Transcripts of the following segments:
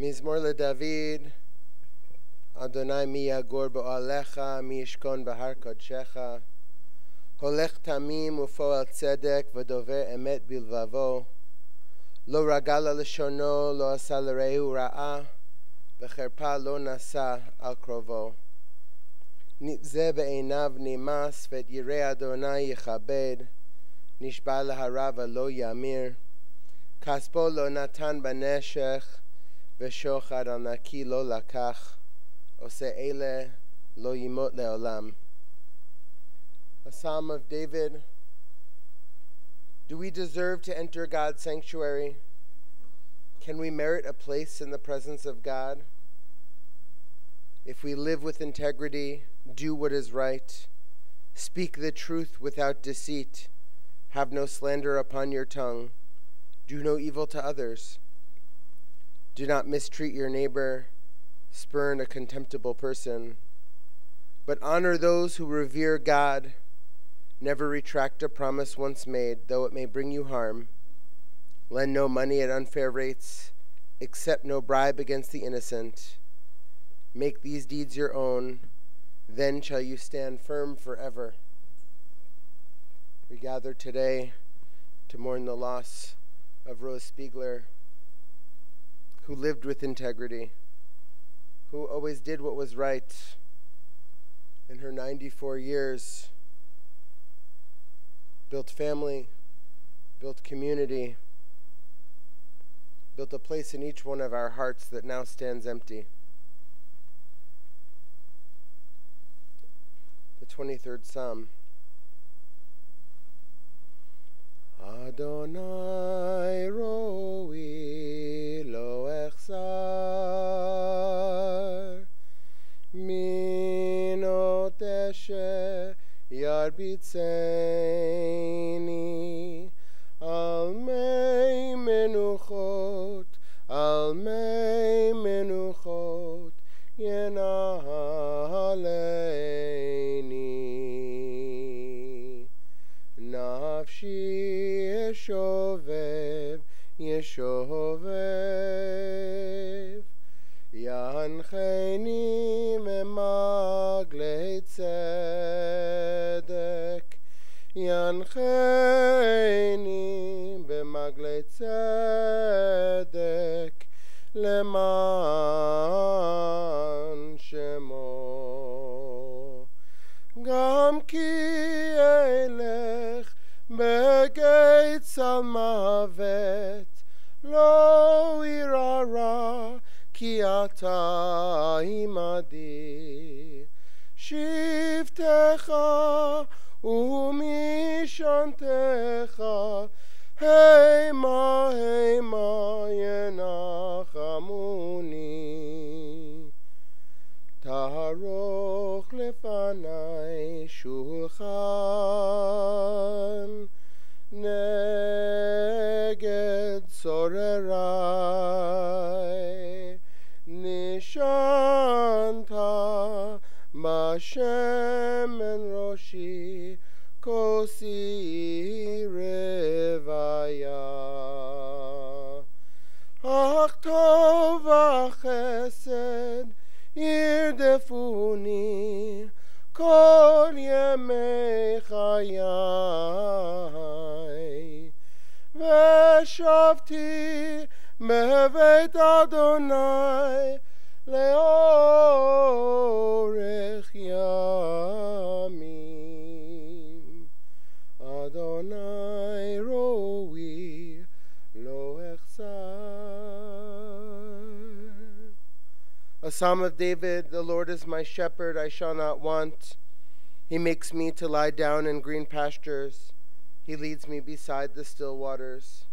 מזמור לדוד. אדוני מי יגור באוהליך, מי ישכון בהר קודשך. הולך תמים ופועל צדק ודובר אמת בלבבו. לא רגל על לשונו, לא עשה לרעהו רעה, וחרפה לא נשא על קרובו. נתזה בעיניו נמאס, ואת ירא אדוני יכבד. נשבע להרע ולא ימיר. כספו לא נתן בנשך, ושוחד על נקי לא לקח. עושה אלה לא ימות לעולם. A Psalm of David. Do we deserve to enter God's sanctuary? Can we merit a place in the presence of God? If we live with integrity, do what is right, speak the truth without deceit, have no slander upon your tongue, do no evil to others, do not mistreat your neighbor, spurn a contemptible person, but honor those who revere God. Never retract a promise once made, though it may bring you harm. Lend no money at unfair rates, accept no bribe against the innocent. Make these deeds your own, then shall you stand firm forever. We gather today to mourn the loss of Rose Spiegler, who lived with integrity, who always did what was right. In her 94 years, built family, built community, built a place in each one of our hearts that now stands empty. The 23rd Psalm. Adonai roi lo echsar minot eshe yarbitzeni al mei menuchot yenaleni nafshi yeshovev yancheni memaglei tzedek yancheni bemaglei tzedek leman shemo gam ki elech begeit salmavet lo irara ki ata imadi shivtecha umishantecha heima yenachamuni taharoch lefanai shulchan neged sorerai nishanta bashemen roshi kosi revaya ach tov v'chesed yirdefuni kol yemei chayai v'shavti bebeit Adonai leorech yamim. Adonai roi lo echsar. A Psalm of David. The Lord is my shepherd, I shall not want. He makes me to lie down in green pastures. He leads me beside the still waters.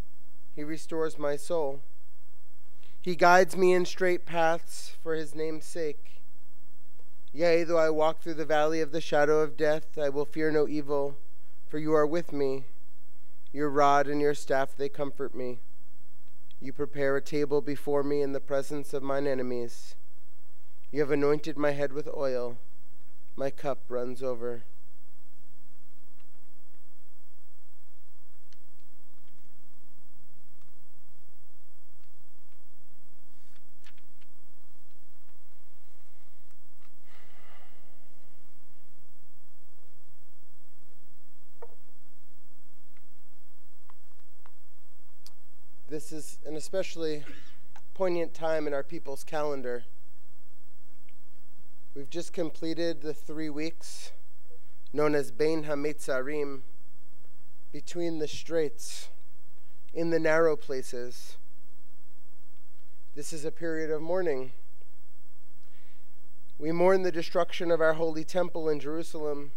He restores my soul. He guides me in straight paths for his name's sake. Yea, though I walk through the valley of the shadow of death, I will fear no evil, for you are with me. Your rod and your staff, they comfort me. You prepare a table before me in the presence of mine enemies. You have anointed my head with oil. My cup runs over. This is an especially poignant time in our people's calendar. We've just completed the 3 weeks known as Bein HaMetzarim, between the straits, in the narrow places. This is a period of mourning. We mourn the destruction of our holy temple in Jerusalem,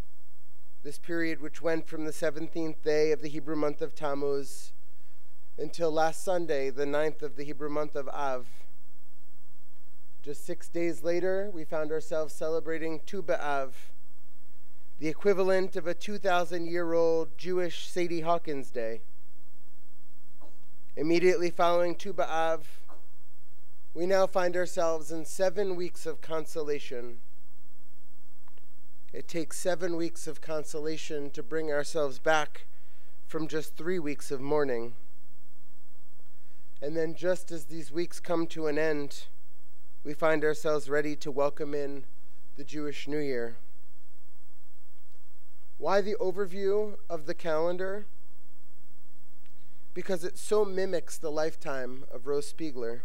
this period which went from the 17th day of the Hebrew month of Tammuz until last Sunday, the 9th of the Hebrew month of Av. Just 6 days later, we found ourselves celebrating Tu B'Av, the equivalent of a 2,000-year-old Jewish Sadie Hawkins Day. Immediately following Tu B'Av, we now find ourselves in 7 weeks of consolation. It takes 7 weeks of consolation to bring ourselves back from just 3 weeks of mourning. And then just as these weeks come to an end, we find ourselves ready to welcome in the Jewish New Year. Why the overview of the calendar? Because it so mimics the lifetime of Rose Spiegler.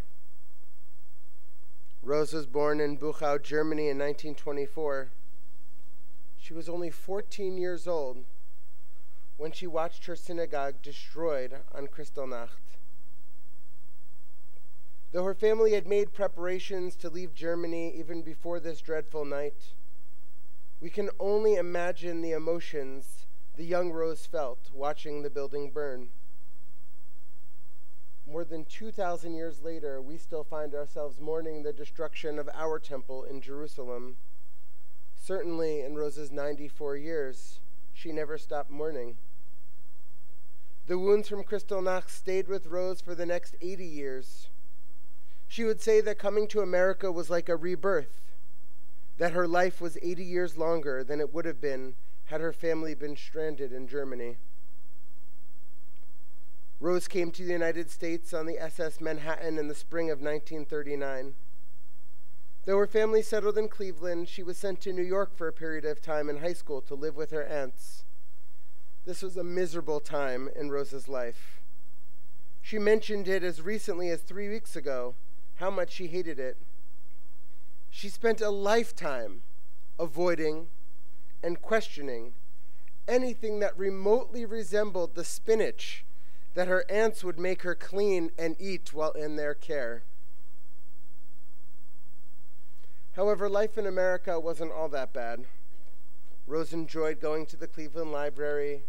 Rose was born in Buchau, Germany in 1924. She was only 14 years old when she watched her synagogue destroyed on Kristallnacht. Though her family had made preparations to leave Germany even before this dreadful night, we can only imagine the emotions the young Rose felt watching the building burn. More than 2,000 years later, we still find ourselves mourning the destruction of our temple in Jerusalem. Certainly in Rose's 94 years, she never stopped mourning. The wounds from Kristallnacht stayed with Rose for the next 80 years. She would say that coming to America was like a rebirth, that her life was 80 years longer than it would have been had her family been stranded in Germany. Rose came to the United States on the SS Manhattan in the spring of 1939. Though her family settled in Cleveland, she was sent to New York for a period of time in high school to live with her aunts. This was a miserable time in Rose's life. She mentioned it as recently as 3 weeks ago, how much she hated it. She spent a lifetime avoiding and questioning anything that remotely resembled the spinach that her aunts would make her clean and eat while in their care. However, life in America wasn't all that bad. Rose enjoyed going to the Cleveland Library,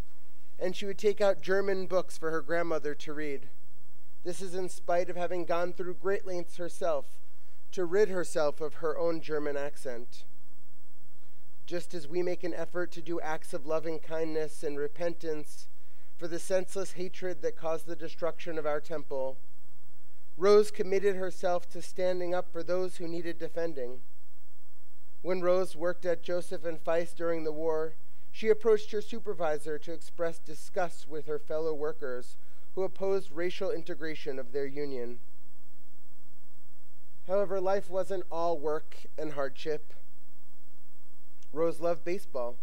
and she would take out German books for her grandmother to read. This is in spite of having gone through great lengths herself to rid herself of her own German accent. Just as we make an effort to do acts of loving kindness and repentance for the senseless hatred that caused the destruction of our temple, Rose committed herself to standing up for those who needed defending. When Rose worked at Joseph and Feist during the war, she approached her supervisor to express disgust with her fellow workers who opposed racial integration of their union. However, life wasn't all work and hardship. Rose loved baseball.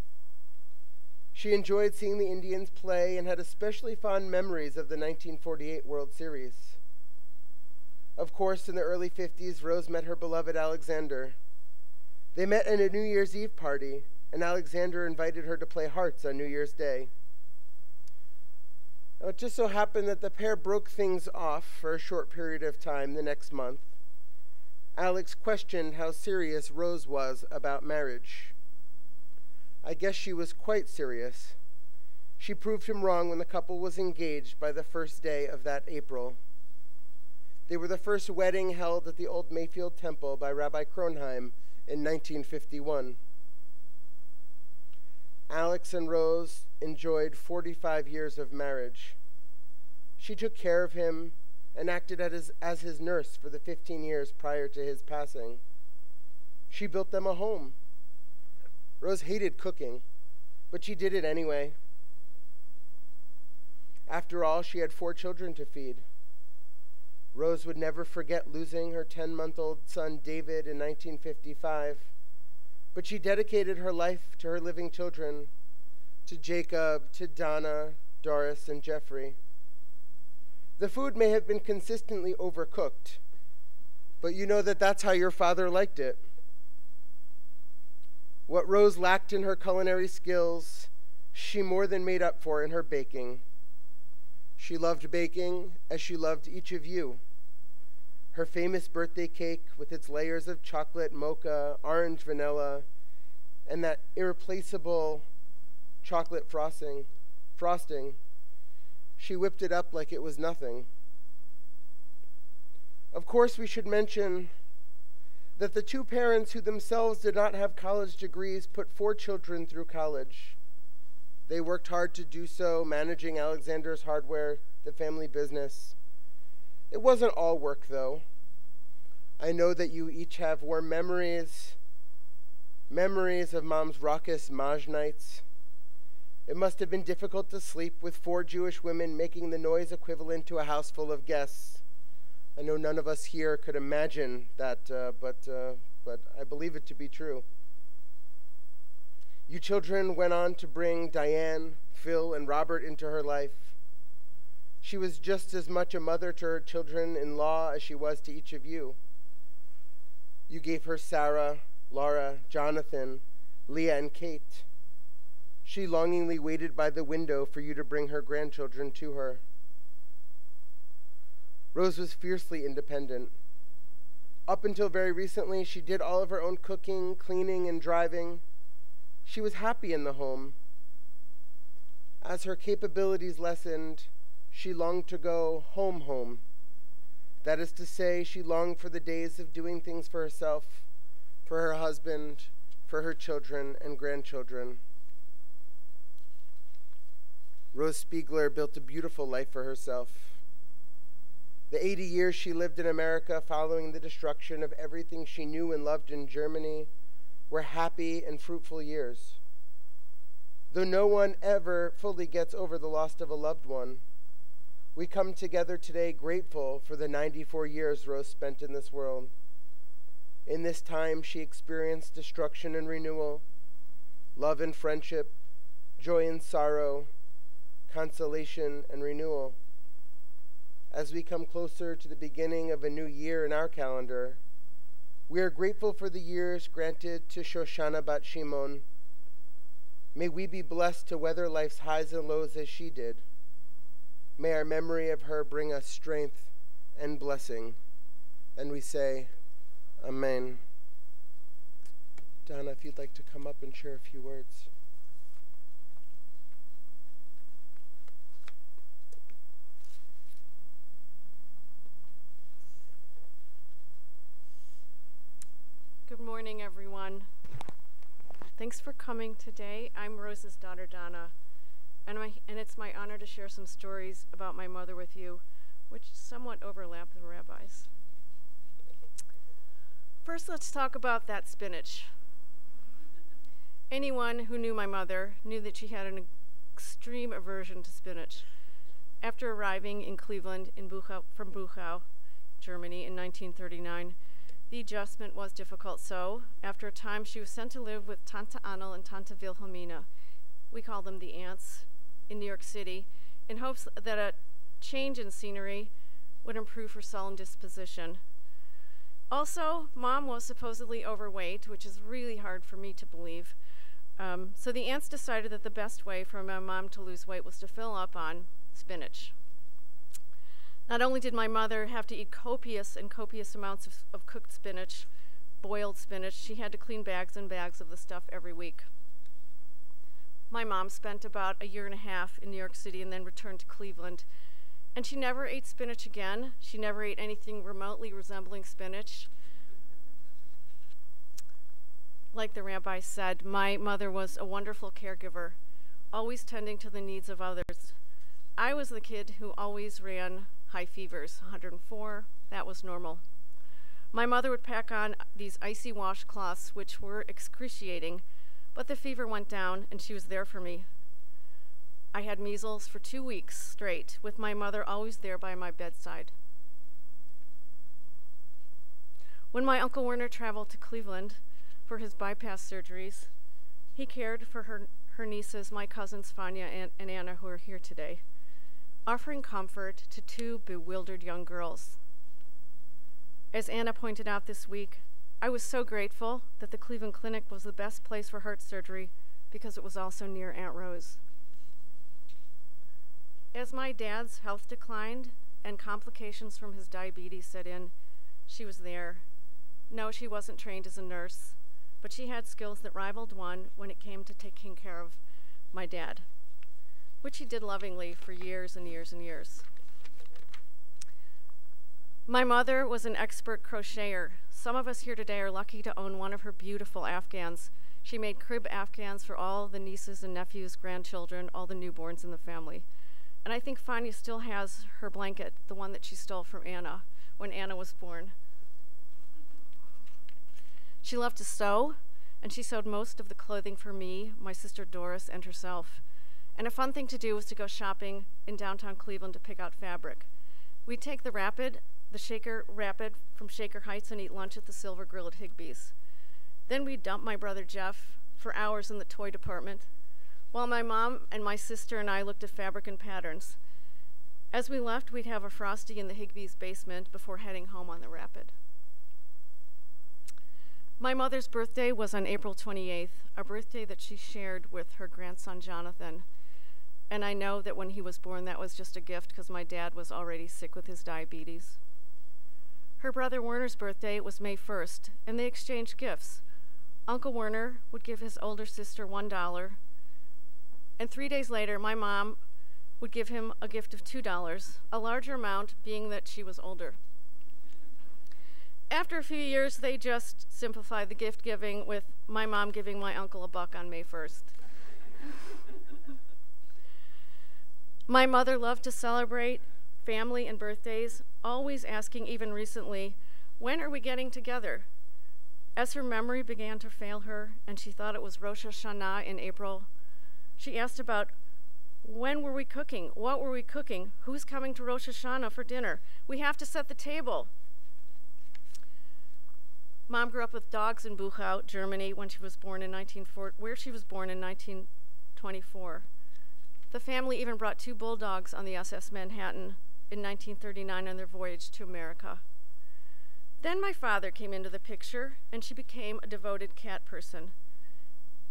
She enjoyed seeing the Indians play and had especially fond memories of the 1948 World Series. Of course, in the early 50s, Rose met her beloved Alexander. They met at a New Year's Eve party, and Alexander invited her to play hearts on New Year's Day. Now, it just so happened that the pair broke things off for a short period of time the next month. Alex questioned how serious Rose was about marriage. I guess she was quite serious. She proved him wrong when the couple was engaged by the first day of that April. They were the first wedding held at the Old Mayfield Temple by Rabbi Kronheim in 1951. Alex and Rose enjoyed 45 years of marriage. She took care of him and acted as his nurse for the 15 years prior to his passing. She built them a home. Rose hated cooking, but she did it anyway. After all, she had 4 children to feed. Rose would never forget losing her 10-month-old son David in 1955, but she dedicated her life to her living children, to Jacob, to Donna, Doris, and Jeffrey. The food may have been consistently overcooked, but you know that that's how your father liked it. What Rose lacked in her culinary skills, she more than made up for in her baking. She loved baking as she loved each of you. Her famous birthday cake with its layers of chocolate, mocha, orange vanilla, and that irreplaceable chocolate frosting. She whipped it up like it was nothing. Of course, we should mention that the two parents who themselves did not have college degrees put 4 children through college. They worked hard to do so, managing Alexander's Hardware, the family business. It wasn't all work, though. I know that you each have warm memories of Mom's raucous Maj nights. It must have been difficult to sleep with 4 Jewish women making the noise equivalent to a house full of guests. I know none of us here could imagine that, but I believe it to be true. You children went on to bring Diane, Phil, and Robert into her life. She was just as much a mother to her children-in-law as she was to each of you. You gave her Sarah, Laura, Jonathan, Leah, and Kate. She longingly waited by the window for you to bring her grandchildren to her. Rose was fiercely independent. Up until very recently, she did all of her own cooking, cleaning, and driving. She was happy in the home. As her capabilities lessened, she longed to go home. That is to say, she longed for the days of doing things for herself, for her husband, for her children and grandchildren. Rose Spiegler built a beautiful life for herself. The 80 years she lived in America following the destruction of everything she knew and loved in Germany were happy and fruitful years. Though no one ever fully gets over the loss of a loved one, we come together today grateful for the 94 years Rose spent in this world. In this time, she experienced destruction and renewal, love and friendship, joy and sorrow, consolation and renewal. As we come closer to the beginning of a new year in our calendar, we are grateful for the years granted to Shoshana Bat Shimon. May we be blessed to weather life's highs and lows as she did. May our memory of her bring us strength and blessing. And we say, Amen. Donna, if you'd like to come up and share a few words. Good morning, everyone. Thanks for coming today. I'm Rose's daughter, Donna, and it's my honor to share some stories about my mother with you, which somewhat overlap the rabbis. First, let's talk about that spinach. Anyone who knew my mother knew that she had an extreme aversion to spinach. After arriving in Cleveland from Buchau, Germany in 1939, the adjustment was difficult, so after a time she was sent to live with Tante Annel and Tante Wilhelmina. We call them the aunts, in New York City, in hopes that a change in scenery would improve her sullen disposition. Also, Mom was supposedly overweight, which is really hard for me to believe. So the aunts decided that the best way for my mom to lose weight was to fill up on spinach. Not only did my mother have to eat copious amounts of cooked spinach, boiled spinach, she had to clean bags and bags of the stuff every week. My mom spent about a year and a half in New York City and then returned to Cleveland. And she never ate spinach again. She never ate anything remotely resembling spinach. Like the rabbi said, my mother was a wonderful caregiver, always tending to the needs of others. I was the kid who always ran high fevers, 104, that was normal. My mother would pack on these icy washcloths, which were excruciating, but the fever went down and she was there for me. I had measles for 2 weeks straight, with my mother always there by my bedside. When my Uncle Werner traveled to Cleveland for his bypass surgeries, he cared for her nieces, my cousins Fania and Anna, who are here today. offering comfort to two bewildered young girls. As Anna pointed out this week, I was so grateful that the Cleveland Clinic was the best place for heart surgery because it was also near Aunt Rose. As my dad's health declined and complications from his diabetes set in, she was there. No, she wasn't trained as a nurse, but she had skills that rivaled one when it came to taking care of my dad, which she did lovingly for years and years and years. My mother was an expert crocheter. Some of us here today are lucky to own one of her beautiful Afghans. She made crib Afghans for all the nieces and nephews, grandchildren, all the newborns in the family. And I think Fania still has her blanket, the one that she stole from Anna when Anna was born. She loved to sew, and she sewed most of the clothing for me, my sister Doris, and herself. And a fun thing to do was to go shopping in downtown Cleveland to pick out fabric. We'd take the Shaker Rapid from Shaker Heights and eat lunch at the Silver Grill at Higbee's. Then we'd dump my brother Jeff for hours in the toy department, while my mom and my sister and I looked at fabric and patterns. As we left, we'd have a Frosty in the Higbee's basement before heading home on the Rapid. My mother's birthday was on April 28th, a birthday that she shared with her grandson Jonathan. And I know that when he was born, that was just a gift because my dad was already sick with his diabetes. Her brother Werner's birthday was May 1st, and they exchanged gifts. Uncle Werner would give his older sister $1, and 3 days later, my mom would give him a gift of $2, a larger amount being that she was older. After a few years, they just simplified the gift giving with my mom giving my uncle $1 on May 1st. My mother loved to celebrate family and birthdays, always asking, even recently, when are we getting together? As her memory began to fail her and she thought it was Rosh Hashanah in April, she asked about when were we cooking? What were we cooking? Who's coming to Rosh Hashanah for dinner? We have to set the table. Mom grew up with dogs in Buchau, Germany, where she was born in 1924. The family even brought 2 bulldogs on the SS Manhattan in 1939 on their voyage to America. Then my father came into the picture, and she became a devoted cat person.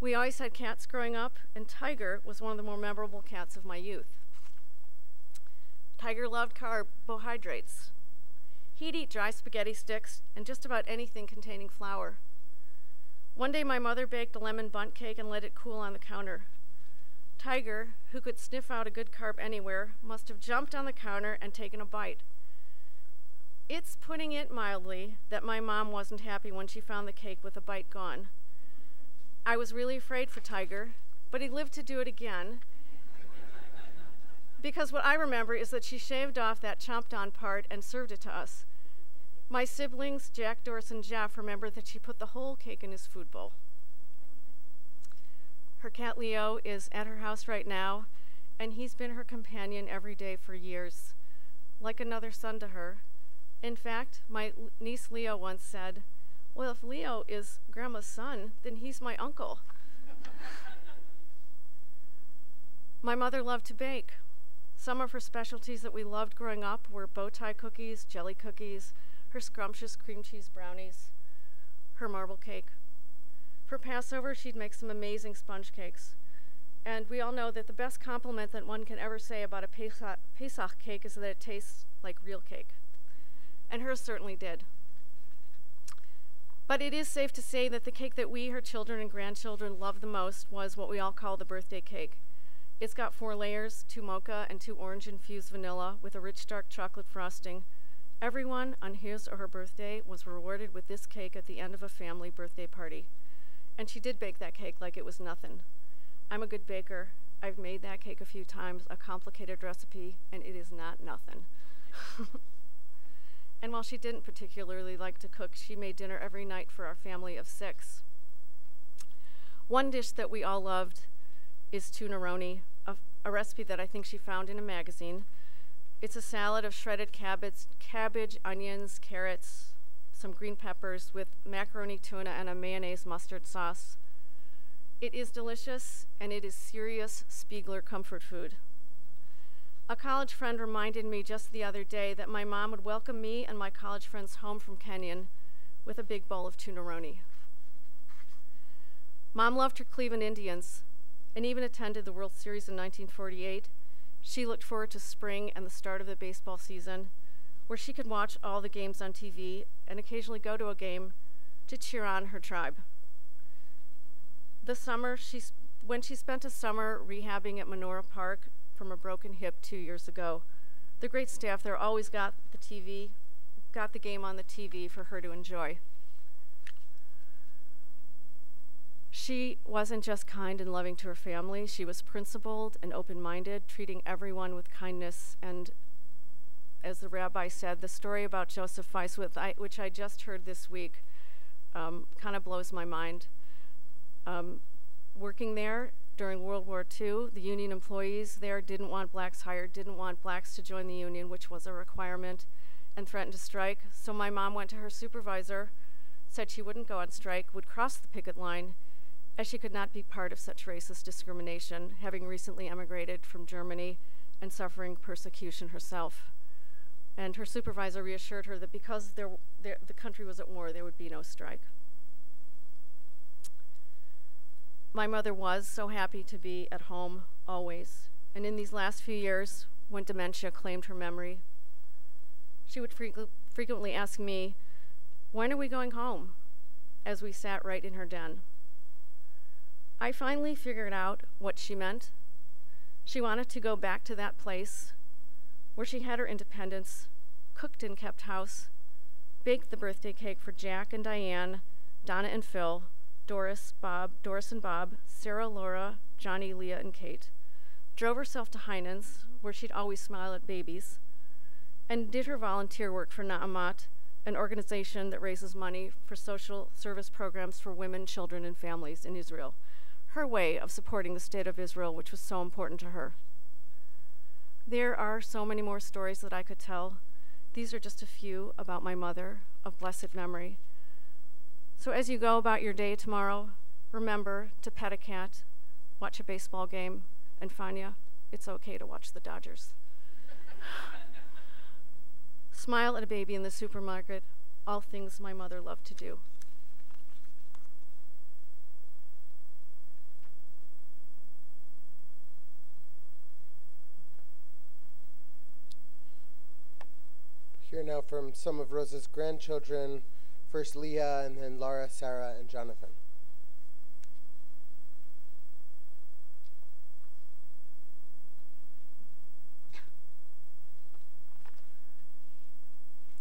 We always had cats growing up, and Tiger was one of the more memorable cats of my youth. Tiger loved carbohydrates. He'd eat dry spaghetti sticks and just about anything containing flour. One day my mother baked a lemon bundt cake and let it cool on the counter. Tiger, who could sniff out a good carb anywhere, must have jumped on the counter and taken a bite. It's putting it mildly that my mom wasn't happy when she found the cake with a bite gone. I was really afraid for Tiger, but he lived to do it again. Because what I remember is that she shaved off that chomped on part and served it to us. My siblings, Jack, Doris, and Jeff, remember that she put the whole cake in his food bowl. Her cat Leo is at her house right now, and he's been her companion every day for years, like another son to her. In fact, my niece Leo once said, "Well, if Leo is Grandma's son, then he's my uncle." My mother loved to bake. Some of her specialties that we loved growing up were bow tie cookies, jelly cookies, her scrumptious cream cheese brownies, her marble cake. For Passover, she'd make some amazing sponge cakes. And we all know that the best compliment that one can ever say about a Pesach cake is that it tastes like real cake. And hers certainly did. But it is safe to say that the cake that we, her children and grandchildren, loved the most was what we all call the birthday cake. It's got 4 layers, 2 mocha and 2 orange-infused vanilla with a rich dark chocolate frosting. Everyone on his or her birthday was rewarded with this cake at the end of a family birthday party. And she did bake that cake like it was nothing. I'm a good baker. I've made that cake a few times, a complicated recipe, and it is not nothing. And while she didn't particularly like to cook, she made dinner every night for our family of 6. One dish that we all loved is tunaroni, a recipe that I think she found in a magazine. It's a salad of shredded cabbage, onions, carrots, some green peppers with macaroni, tuna, and a mayonnaise mustard sauce. It is delicious, and it is serious Spiegler comfort food. A college friend reminded me just the other day that my mom would welcome me and my college friends home from Kenyon with a big bowl of tuna-roni. Mom loved her Cleveland Indians and even attended the World Series in 1948. She looked forward to spring and the start of the baseball season, where she could watch all the games on TV and occasionally go to a game to cheer on her tribe. The summer, when she spent a summer rehabbing at Menorah Park from a broken hip 2 years ago, the great staff there always got the game on the TV for her to enjoy. She wasn't just kind and loving to her family, she was principled and open-minded, treating everyone with kindness. And as the rabbi said, the story about Joseph Weiss, which I just heard this week, kind of blows my mind. Working there during World War II, the union employees there didn't want blacks hired, didn't want blacks to join the union, which was a requirement, and threatened to strike. So my mom went to her supervisor, said she wouldn't go on strike, would cross the picket line, as she could not be part of such racist discrimination, having recently emigrated from Germany and suffering persecution herself. And her supervisor reassured her that because the country was at war, there would be no strike. My mother was so happy to be at home always, and in these last few years, when dementia claimed her memory, she would frequently ask me, "When are we going home?" as we sat right in her den. I finally figured out what she meant. She wanted to go back to that place where she had her independence, cooked and kept house, baked the birthday cake for Jack and Diane, Donna and Phil, Doris and Bob, Sarah, Laura, Johnny, Leah, and Kate, drove herself to Heinen's, where she'd always smile at babies, and did her volunteer work for Na'amat, an organization that raises money for social service programs for women, children, and families in Israel, her way of supporting the state of Israel, which was so important to her. There are so many more stories that I could tell. These are just a few about my mother of blessed memory. So as you go about your day tomorrow, remember to pet a cat, watch a baseball game, and Fania, it's okay to watch the Dodgers. Smile at a baby in the supermarket, all things my mother loved to do. Hear now from some of Rosa's grandchildren, first Leah, and then Laura, Sarah, and Jonathan.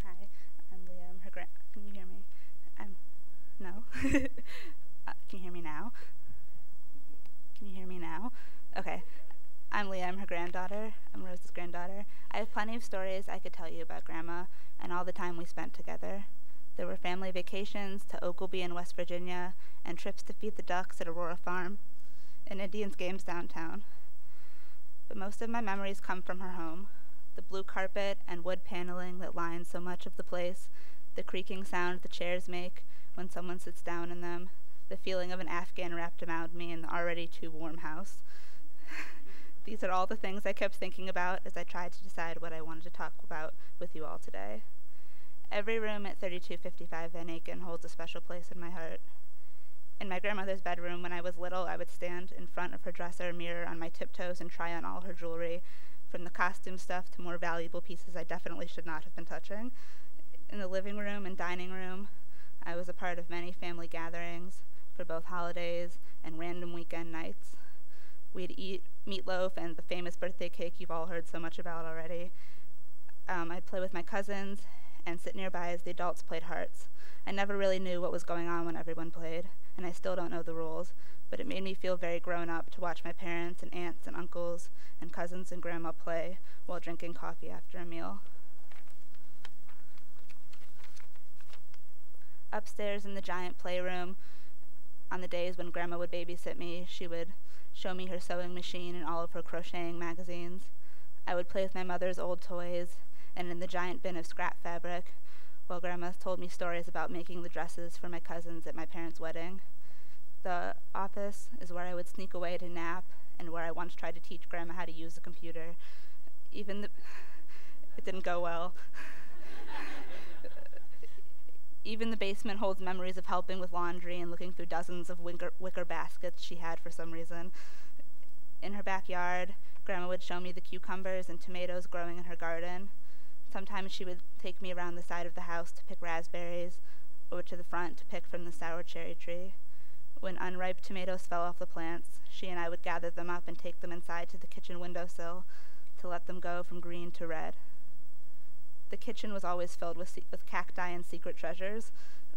Hi, I'm Leah. I'm her Can you hear me? No. Can you hear me now? Can you hear me now? Okay. I'm Leah. I'm her granddaughter. I'm Rosa's granddaughter. I have plenty of stories I could tell you about Grandma and all the time we spent together. There were family vacations to Oglebay in West Virginia and trips to feed the ducks at Aurora Farm and Indians games downtown. But most of my memories come from her home. The blue carpet and wood paneling that lines so much of the place, the creaking sound the chairs make when someone sits down in them, the feeling of an Afghan wrapped around me in the already too warm house. These are all the things I kept thinking about as I tried to decide what I wanted to talk about with you all today. Every room at 3255 Van Aken holds a special place in my heart. In my grandmother's bedroom when I was little, I would stand in front of her dresser mirror on my tiptoes and try on all her jewelry, from the costume stuff to more valuable pieces I definitely should not have been touching. In the living room and dining room, I was a part of many family gatherings for both holidays and random weekend nights. We'd eat meatloaf and the famous birthday cake you've all heard so much about already. I'd play with my cousins and sit nearby as the adults played hearts. I never really knew what was going on when everyone played, and I still don't know the rules, but it made me feel very grown up to watch my parents and aunts and uncles and cousins and grandma play while drinking coffee after a meal. Upstairs in the giant playroom, on the days when Grandma would babysit me, she would show me her sewing machine and all of her crocheting magazines. I would play with my mother's old toys and in the giant bin of scrap fabric, while Grandma told me stories about making the dresses for my cousins at my parents' wedding. The office is where I would sneak away to nap and where I once tried to teach Grandma how to use the computer. It didn't go well. Even the basement holds memories of helping with laundry and looking through dozens of wicker baskets she had for some reason. In her backyard, Grandma would show me the cucumbers and tomatoes growing in her garden. Sometimes she would take me around the side of the house to pick raspberries, or to the front to pick from the sour cherry tree. When unripe tomatoes fell off the plants, she and I would gather them up and take them inside to the kitchen windowsill to let them go from green to red. The kitchen was always filled with cacti and secret treasures.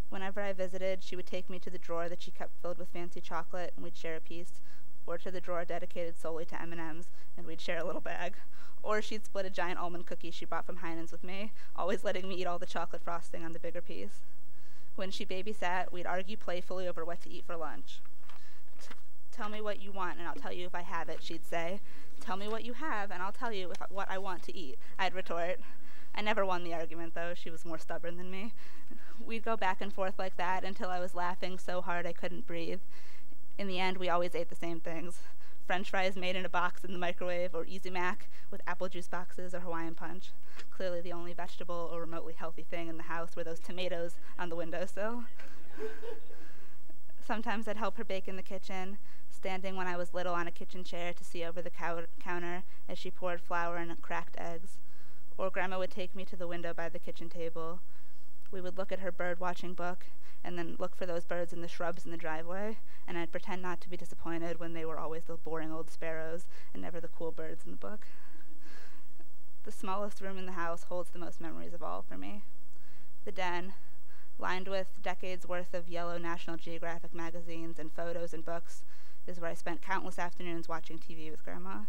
Whenever I visited, she would take me to the drawer that she kept filled with fancy chocolate, and we'd share a piece, or to the drawer dedicated solely to M&Ms, and we'd share a little bag. Or she'd split a giant almond cookie she brought from Heinen's with me, always letting me eat all the chocolate frosting on the bigger piece. When she babysat, we'd argue playfully over what to eat for lunch. Tell me what you want, and I'll tell you if I have it, she'd say. Tell me what you have, and I'll tell you what I want to eat, I'd retort. I never won the argument, though. She was more stubborn than me. We'd go back and forth like that until I was laughing so hard I couldn't breathe. In the end, we always ate the same things. French fries made in a box in the microwave, or Easy Mac with apple juice boxes or Hawaiian Punch. Clearly the only vegetable or remotely healthy thing in the house were those tomatoes on the windowsill. Sometimes I'd help her bake in the kitchen, standing when I was little on a kitchen chair to see over the counter as she poured flour and cracked eggs. Or Grandma would take me to the window by the kitchen table. We would look at her bird-watching book, and then look for those birds in the shrubs in the driveway, and I'd pretend not to be disappointed when they were always the boring old sparrows and never the cool birds in the book. The smallest room in the house holds the most memories of all for me. The den, lined with decades' worth of yellow National Geographic magazines and photos and books, is where I spent countless afternoons watching TV with Grandma.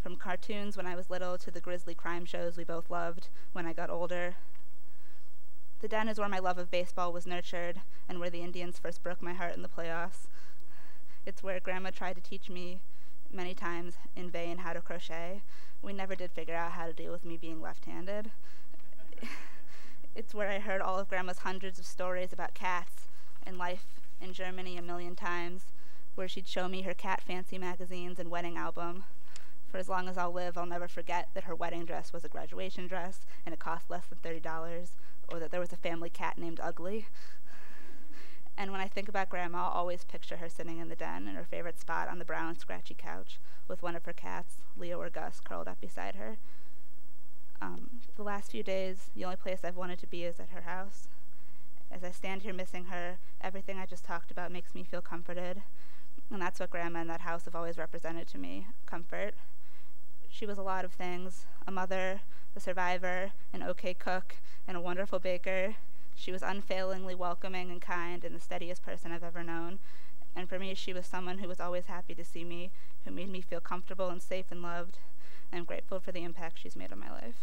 From cartoons when I was little to the grisly crime shows we both loved when I got older. The den is where my love of baseball was nurtured and where the Indians first broke my heart in the playoffs. It's where Grandma tried to teach me many times in vain how to crochet. We never did figure out how to deal with me being left-handed. It's where I heard all of Grandma's hundreds of stories about cats and life in Germany a million times, where she'd show me her cat fancy magazines and wedding album. For as long as I'll live, I'll never forget that her wedding dress was a graduation dress and it cost less than $30, or that there was a family cat named Ugly. And when I think about Grandma, I'll always picture her sitting in the den in her favorite spot on the brown, scratchy couch with one of her cats, Leo or Gus, curled up beside her. The last few days, the only place I've wanted to be is at her house. As I stand here missing her, everything I just talked about makes me feel comforted. And that's what Grandma and that house have always represented to me, comfort. She was a lot of things: a mother, a survivor, an okay cook, and a wonderful baker. She was unfailingly welcoming and kind and the steadiest person I've ever known. And for me, she was someone who was always happy to see me, who made me feel comfortable and safe and loved. I'm grateful for the impact she's made on my life.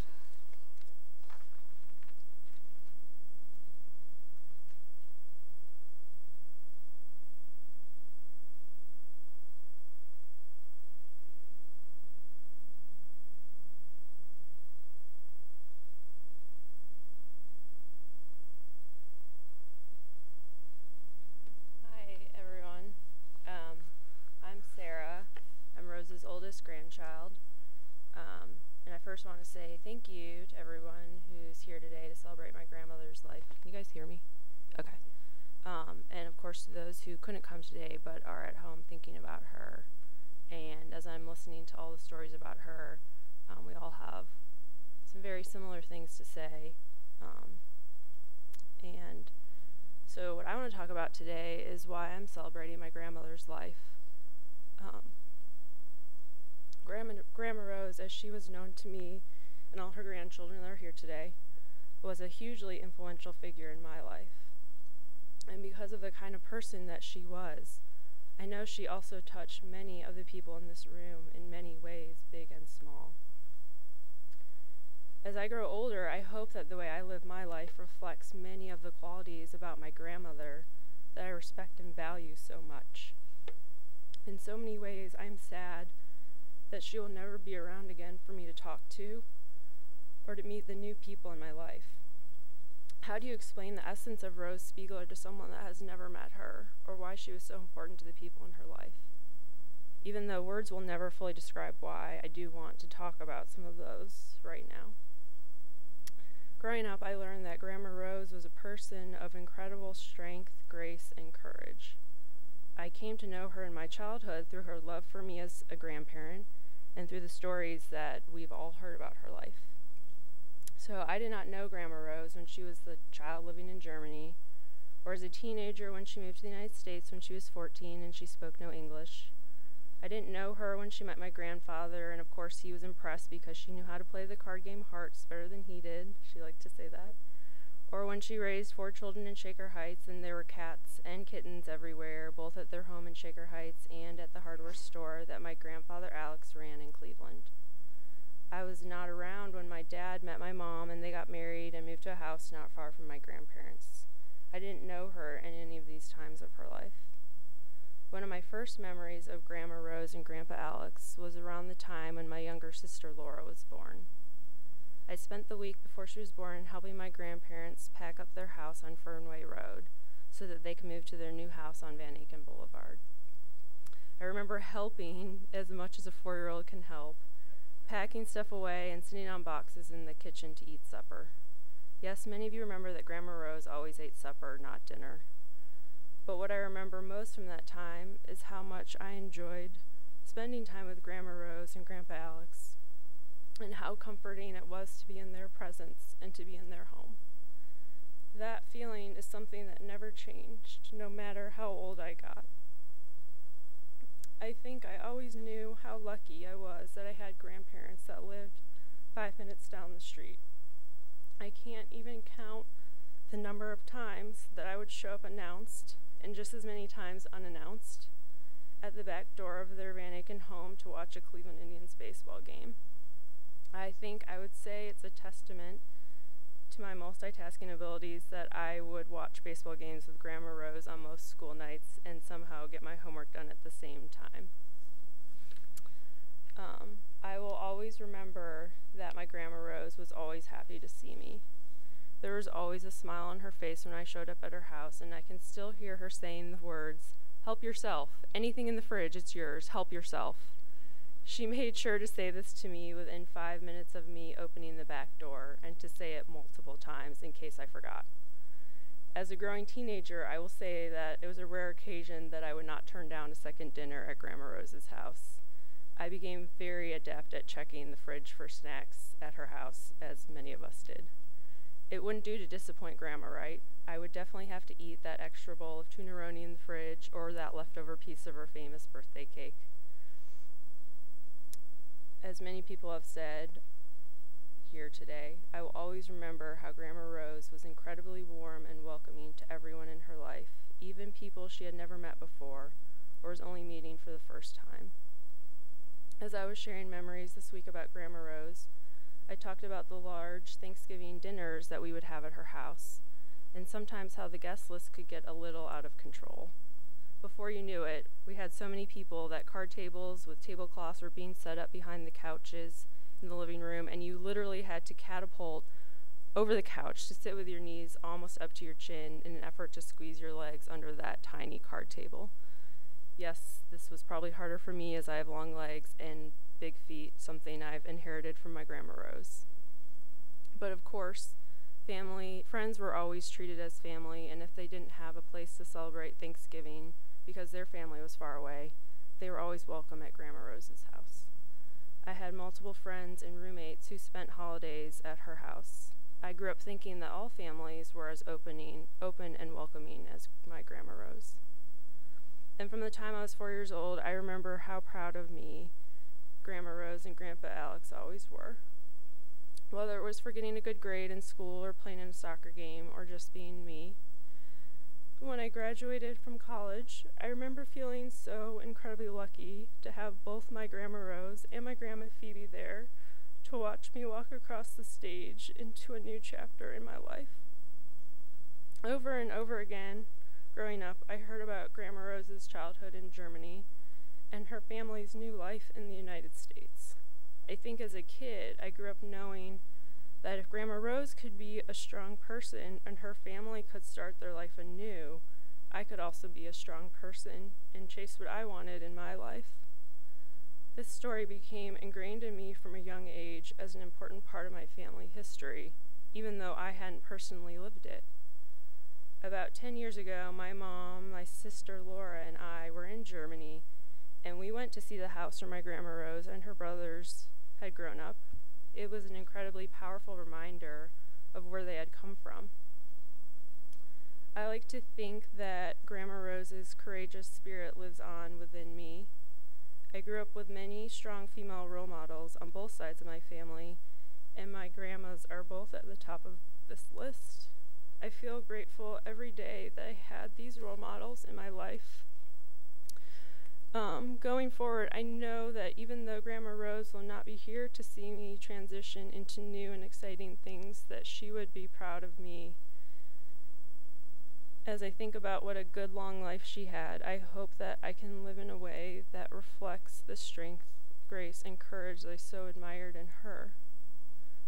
Grandchild, and I first want to say thank you to everyone who's here today to celebrate my grandmother's life. Can you guys hear me? Okay. And of course to those who couldn't come today but are at home thinking about her. And as I'm listening to all the stories about her, we all have some very similar things to say. And so what I want to talk about today is why I'm celebrating my grandmother's life. Grandma Rose, as she was known to me and all her grandchildren that are here today, was a hugely influential figure in my life. And because of the kind of person that she was, I know she also touched many of the people in this room in many ways, big and small. As I grow older, I hope that the way I live my life reflects many of the qualities about my grandmother that I respect and value so much. In so many ways, I'm sad that she will never be around again for me to talk to or to meet the new people in my life. How do you explain the essence of Rose Spiegler to someone that has never met her, or why she was so important to the people in her life? Even though words will never fully describe why, I do want to talk about some of those right now. Growing up, I learned that Grandma Rose was a person of incredible strength, grace, and courage. I came to know her in my childhood through her love for me as a grandparent and through the stories that we've all heard about her life. So I did not know Grandma Rose when she was the child living in Germany, or as a teenager when she moved to the United States when she was 14 and she spoke no English. I didn't know her when she met my grandfather, and of course he was impressed because she knew how to play the card game Hearts better than he did. She liked to say that. Or when she raised 4 children in Shaker Heights and there were cats and kittens everywhere, both at their home in Shaker Heights and at the hardware store that my grandfather Alex ran in Cleveland. I was not around when my dad met my mom and they got married and moved to a house not far from my grandparents. I didn't know her in any of these times of her life. One of my first memories of Grandma Rose and Grandpa Alex was around the time when my younger sister Laura was born. I spent the week before she was born helping my grandparents pack up their house on Fernway Road so that they could move to their new house on Van Aken Boulevard. I remember helping as much as a 4-year-old can help, packing stuff away and sitting on boxes in the kitchen to eat supper. Yes, many of you remember that Grandma Rose always ate supper, not dinner. But what I remember most from that time is how much I enjoyed spending time with Grandma Rose and Grandpa Alex, and how comforting it was to be in their presence and to be in their home. That feeling is something that never changed, no matter how old I got. I think I always knew how lucky I was that I had grandparents that lived 5 minutes down the street. I can't even count the number of times that I would show up announced, and just as many times unannounced, at the back door of their Van Aken home to watch a Cleveland Indians baseball game. I think I would say it's a testament to my multitasking abilities that I would watch baseball games with Grandma Rose on most school nights and somehow get my homework done at the same time. I will always remember that my Grandma Rose was always happy to see me. There was always a smile on her face when I showed up at her house, and I can still hear her saying the words, "Help yourself. Anything in the fridge, it's yours. Help yourself." She made sure to say this to me within 5 minutes of me opening the back door, and to say it multiple times in case I forgot. As a growing teenager, I will say that it was a rare occasion that I would not turn down a second dinner at Grandma Rose's house. I became very adept at checking the fridge for snacks at her house, as many of us did. It wouldn't do to disappoint Grandma, right? I would definitely have to eat that extra bowl of tunaroni in the fridge or that leftover piece of her famous birthday cake. As many people have said here today, I will always remember how Grandma Rose was incredibly warm and welcoming to everyone in her life, even people she had never met before or was only meeting for the first time. As I was sharing memories this week about Grandma Rose, I talked about the large Thanksgiving dinners that we would have at her house, and sometimes how the guest list could get a little out of control. Before you knew it, we had so many people that card tables with tablecloths were being set up behind the couches in the living room, and you literally had to catapult over the couch to sit with your knees almost up to your chin in an effort to squeeze your legs under that tiny card table. Yes, this was probably harder for me as I have long legs and big feet, something I've inherited from my Grandma Rose. But of course, friends were always treated as family, and if they didn't have a place to celebrate Thanksgiving because their family was far away, they were always welcome at Grandma Rose's house. I had multiple friends and roommates who spent holidays at her house. I grew up thinking that all families were as open and welcoming as my Grandma Rose. And from the time I was 4 years old, I remember how proud of me Grandma Rose and Grandpa Alex always were. Whether it was for getting a good grade in school or playing in a soccer game or just being me. When I graduated from college, I remember feeling so incredibly lucky to have both my Grandma Rose and my Grandma Phoebe there to watch me walk across the stage into a new chapter in my life. Over and over again, growing up, I heard about Grandma Rose's childhood in Germany and her family's new life in the United States. I think as a kid, I grew up knowing that if Grandma Rose could be a strong person and her family could start their life anew, I could also be a strong person and chase what I wanted in my life. This story became ingrained in me from a young age as an important part of my family history, even though I hadn't personally lived it. About 10 years ago, my mom, my sister Laura, and I were in Germany, and we went to see the house where my Grandma Rose and her brothers had grown up. It was an incredibly powerful reminder of where they had come from. I like to think that Grandma Rose's courageous spirit lives on within me. I grew up with many strong female role models on both sides of my family, and my grandmas are both at the top of this list. I feel grateful every day that I had these role models in my life. Going forward, I know that even though Grandma Rose will not be here to see me transition into new and exciting things, that she would be proud of me. As I think about what a good long life she had, I hope that I can live in a way that reflects the strength, grace, and courage that I so admired in her.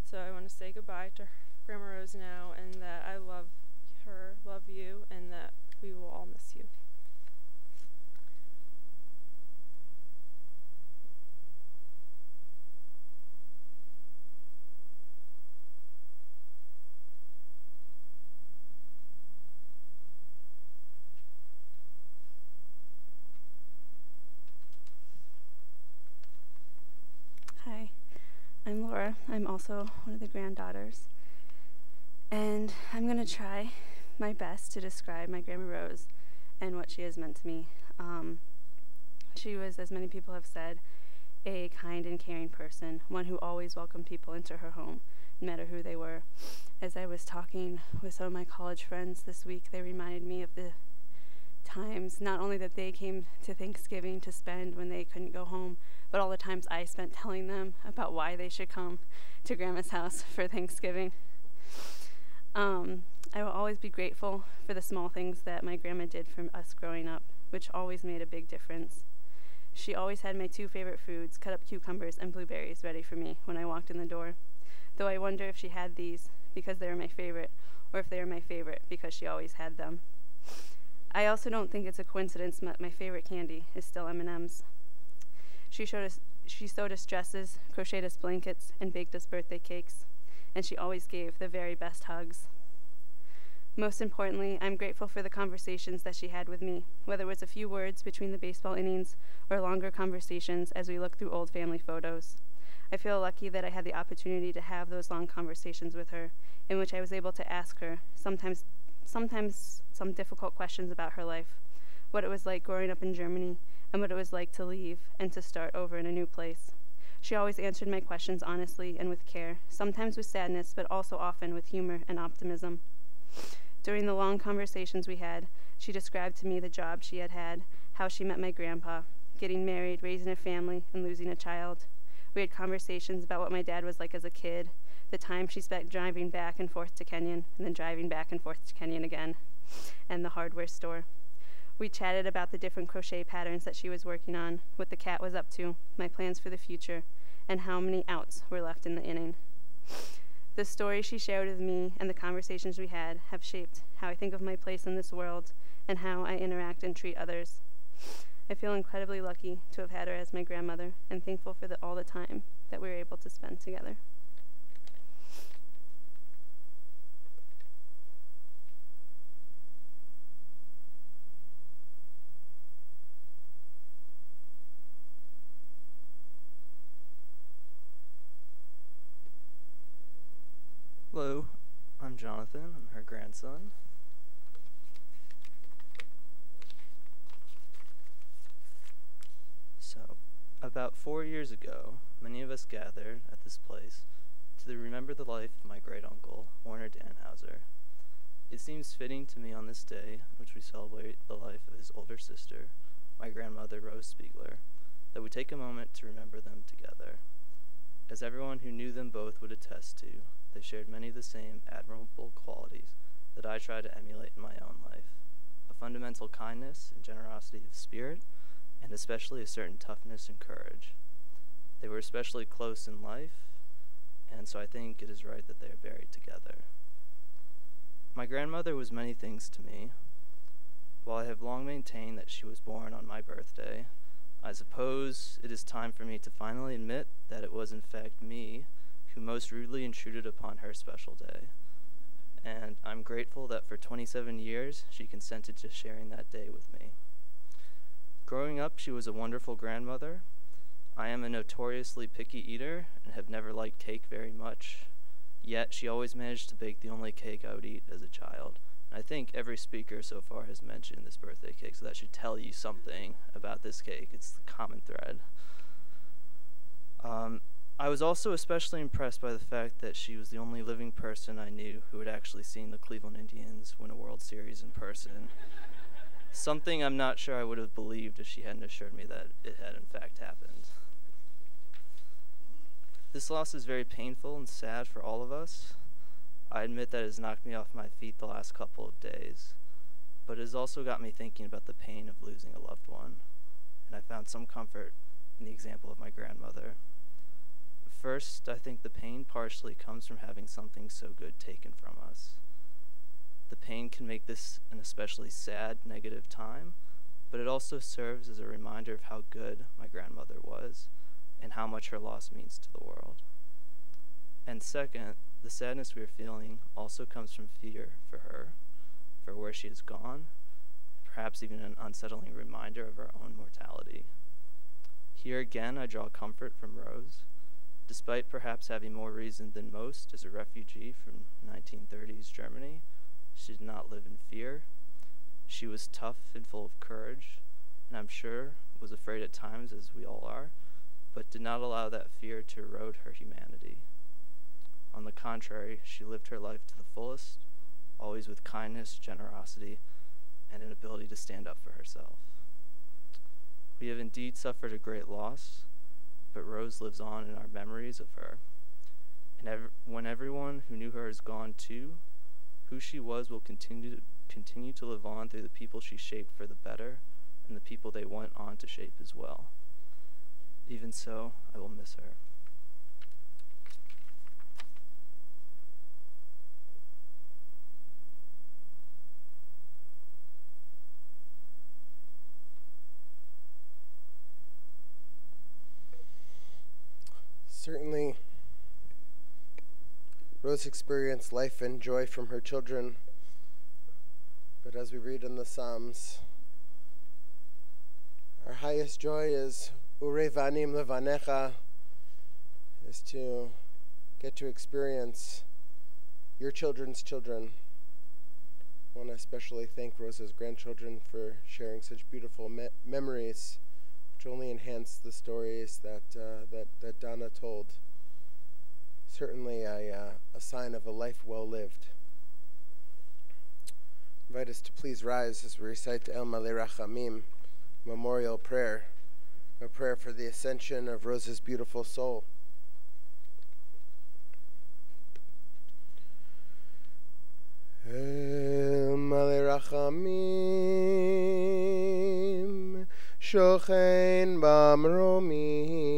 So I want to say goodbye to Grandma Rose now, and that I love her, love you, and that we will all miss you. Hi, I'm Laura. I'm also one of the granddaughters. And I'm going to try my best to describe my Grandma Rose and what she has meant to me. She was, as many people have said, a kind and caring person, one who always welcomed people into her home, no matter who they were. As I was talking with some of my college friends this week, they reminded me of the times, not only that they came to Thanksgiving to spend when they couldn't go home, but all the times I spent telling them about why they should come to Grandma's house for Thanksgiving. I will always be grateful for the small things that my grandma did for us growing up, which always made a big difference. She always had my two favorite foods, cut up cucumbers and blueberries, ready for me when I walked in the door, though I wonder if she had these because they were my favorite, or if they were my favorite because she always had them. I also don't think it's a coincidence that my favorite candy is still M&Ms. She sewed us dresses, crocheted us blankets, and baked us birthday cakes, and she always gave the very best hugs. Most importantly, I'm grateful for the conversations that she had with me, whether it was a few words between the baseball innings or longer conversations as we look through old family photos. I feel lucky that I had the opportunity to have those long conversations with her, in which I was able to ask her, sometimes some difficult questions about her life, what it was like growing up in Germany, and what it was like to leave and to start over in a new place. She always answered my questions honestly and with care, sometimes with sadness, but also often with humor and optimism. During the long conversations we had, she described to me the job she had had, how she met my grandpa, getting married, raising a family, and losing a child. We had conversations about what my dad was like as a kid, the time she spent driving back and forth to Kenyon, and then driving back and forth to Kenyon again, and the hardware store. We chatted about the different crochet patterns that she was working on, what the cat was up to, my plans for the future, and how many outs were left in the inning. The stories she shared with me and the conversations we had have shaped how I think of my place in this world and how I interact and treat others. I feel incredibly lucky to have had her as my grandmother and thankful for all the time that we were able to spend together. Hello, I'm Jonathan. I'm her grandson. So, about 4 years ago, many of us gathered at this place to remember the life of my great-uncle, Warner Dannhauser. It seems fitting to me on this day, in which we celebrate the life of his older sister, my grandmother, Rose Spiegler, that we take a moment to remember them together. As everyone who knew them both would attest to, they shared many of the same admirable qualities that I try to emulate in my own life. A fundamental kindness and generosity of spirit, and especially a certain toughness and courage. They were especially close in life, and so I think it is right that they are buried together. My grandmother was many things to me. While I have long maintained that she was born on my birthday, I suppose it is time for me to finally admit that it was in fact me who most rudely intruded upon her special day. And I'm grateful that for 27 years she consented to sharing that day with me. Growing up, she was a wonderful grandmother. I am a notoriously picky eater and have never liked cake very much, yet she always managed to bake the only cake I would eat as a child. I think every speaker so far has mentioned this birthday cake, so that should tell you something about this cake. It's the common thread. I was also especially impressed by the fact that she was the only living person I knew who had actually seen the Cleveland Indians win a World Series in person. Something I'm not sure I would have believed if she hadn't assured me that it had in fact happened. This loss is very painful and sad for all of us. I admit that it has knocked me off my feet the last couple of days, but it has also got me thinking about the pain of losing a loved one, and I found some comfort in the example of my grandmother. First, I think the pain partially comes from having something so good taken from us. The pain can make this an especially sad, negative time, but it also serves as a reminder of how good my grandmother was and how much her loss means to the world. And second, the sadness we are feeling also comes from fear for her, for where she has gone, perhaps even an unsettling reminder of our own mortality. Here again, I draw comfort from Rose. Despite perhaps having more reason than most as a refugee from 1930s Germany, she did not live in fear. She was tough and full of courage, and I'm sure was afraid at times, as we all are, but did not allow that fear to erode her humanity. On the contrary, she lived her life to the fullest, always with kindness, generosity, and an ability to stand up for herself. We have indeed suffered a great loss, but Rose lives on in our memories of her. And when everyone who knew her is gone too, who she was will continue to live on through the people she shaped for the better and the people they went on to shape as well. Even so, I will miss her. Certainly, Rose experienced life and joy from her children, but as we read in the Psalms, our highest joy is urevanim levanecha, is to get to experience your children's children. I want to especially thank Rose's grandchildren for sharing such beautiful memories, which only enhance the stories that Donna told. Certainly a sign of a life well lived. I invite us to please rise as we recite the El Malei Rachamim memorial prayer, a prayer for the ascension of Rose's beautiful soul. El Malei Rachamim shochen b'mromim,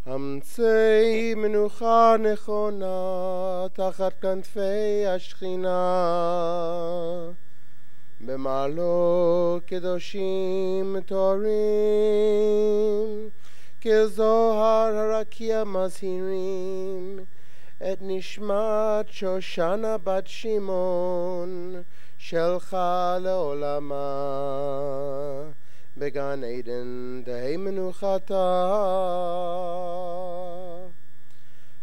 aמצי מנוחה נכונה תחת כנפי השכינה, במעלות קדושים טהורים, כזוהר הרקיע מזהירים, את נשמת שושנה בת שמעון, שלך לעולמה, בגן עדן תהי מנוחתה.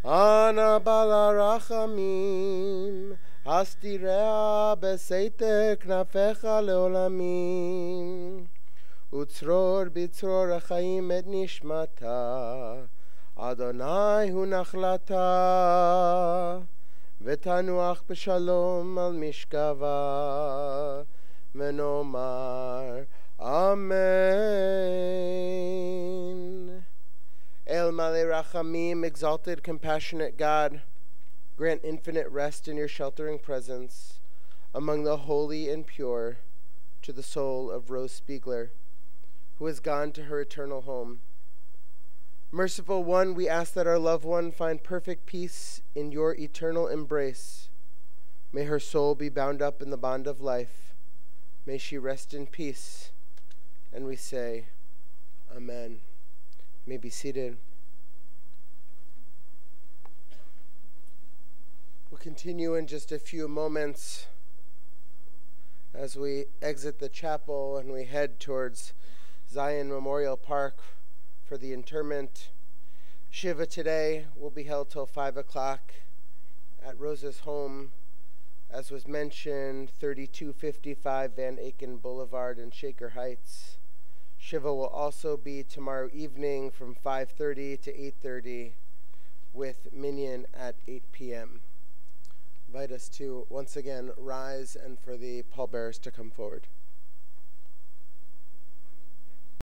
אנא בעל הרחמים, הסתיריה בסתר כנפיך לעולמים, וצרור בצרור החיים את נשמתה, אדוני הוא נחלתה, ותנוח בשלום על משכבה, ונאמר Amen. El Malei Rachamim, exalted, compassionate God, grant infinite rest in your sheltering presence among the holy and pure to the soul of Rose Spiegler, who has gone to her eternal home. Merciful One, we ask that our loved one find perfect peace in your eternal embrace. May her soul be bound up in the bond of life. May she rest in peace And we say, Amen. You may be seated. We'll continue in just a few moments as we exit the chapel and we head towards Zion Memorial Park for the interment. Shiva today will be held till 5 o'clock at Rosa's home, as was mentioned, 3255 Van Aken Boulevard in Shaker Heights. Shiva will also be tomorrow evening from 5:30 to 8:30 with Minyan at 8 p.m. Invite us to once again rise and for the pallbearers to come forward.